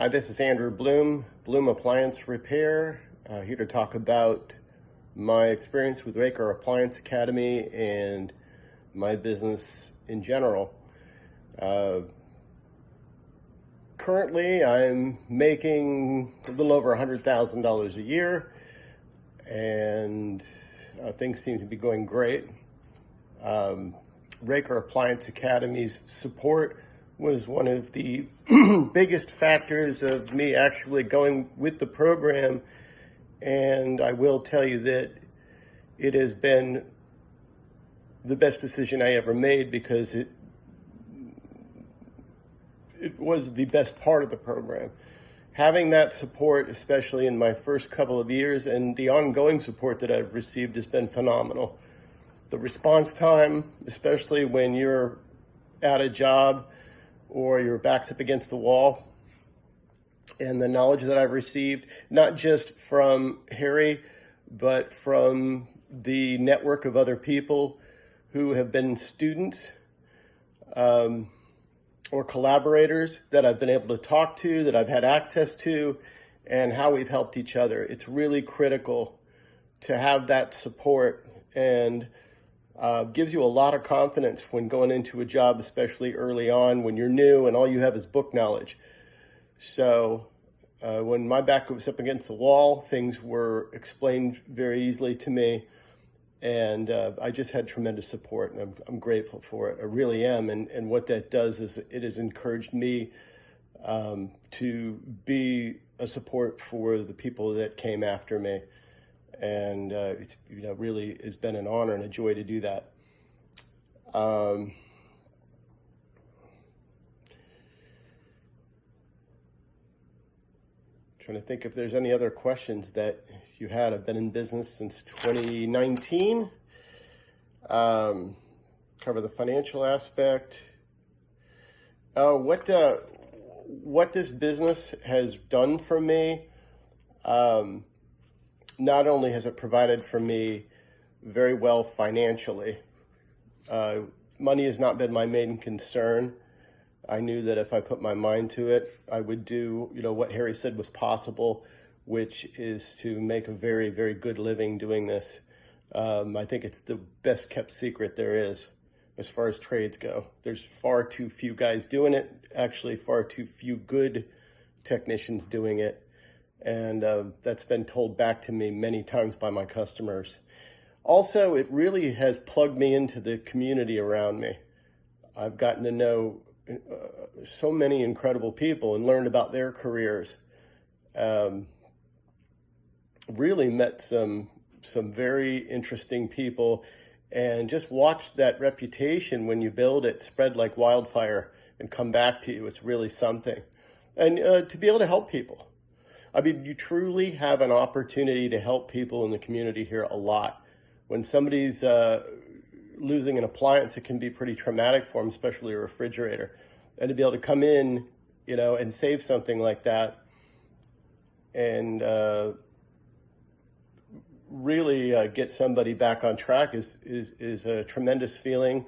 Hi, this is Andrew Bloom, Bloom Appliance Repair, here to talk about my experience with Raker Appliance Academy and my business in general. Currently, I'm making a little over $100,000 a year, and things seem to be going great. Raker Appliance Academy's support was one of the biggest factors of me actually going with the program, and I will tell you that it has been the best decision I ever made, because it was the best part of the program. Having that support, especially in my first couple of years, and the ongoing support that I've received, has been phenomenal. The response time, especially when you're at a job or your back's up against the wall, and the knowledge that I've received, not just from Harry, but from the network of other people who have been students or collaborators that I've been able to talk to, that I've had access to, and how we've helped each other. It's really critical to have that support, and gives you a lot of confidence when going into a job, especially early on when you're new and all you have is book knowledge. So when my back was up against the wall, things were explained very easily to me, and I just had tremendous support, and I'm grateful for it. I really am. And what that does is it has encouraged me to be a support for the people that came after me. And it's really has been an honor and a joy to do that. Trying to think if there's any other questions that you had. I've been in business since 2019. Cover the financial aspect. What this business has done for me. Not only has it provided for me very well financially, money has not been my main concern. I knew that if I put my mind to it, I would do, what Harry said was possible, which is to make a very, very good living doing this. I think it's the best kept secret there is as far as trades go. There's far too few guys doing it, actually far too few good technicians doing it. And that's been told back to me many times by my customers. Also, it really has plugged me into the community around me. I've gotten to know so many incredible people and learned about their careers. Really met some very interesting people, and just watched that reputation when you build it spread like wildfire and come back to you. It's really something. And to be able to help people. I mean, you truly have an opportunity to help people in the community here a lot. When somebody's losing an appliance, it can be pretty traumatic for them, especially a refrigerator. And to be able to come in, and save something like that, and really get somebody back on track is a tremendous feeling.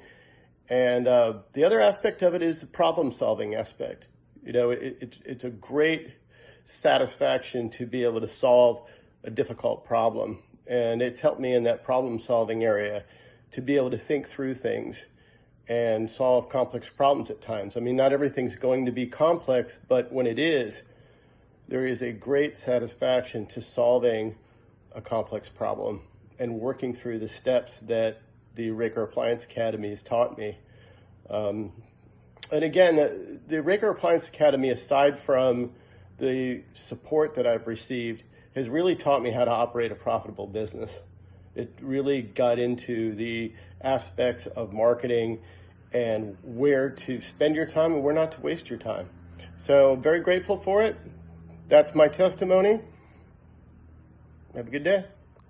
And the other aspect of it is the problem-solving aspect. It's a great satisfaction to be able to solve a difficult problem, and it's helped me in that problem-solving area to be able to think through things and solve complex problems at times. I mean, not everything's going to be complex, but when it is, there is a great satisfaction to solving a complex problem and working through the steps that the Raker Appliance Academy has taught me. And again, the Raker Appliance Academy, aside from the support that I've received, has really taught me how to operate a profitable business. It really got into the aspects of marketing and where to spend your time and where not to waste your time. So very grateful for it. That's my testimony. Have a good day.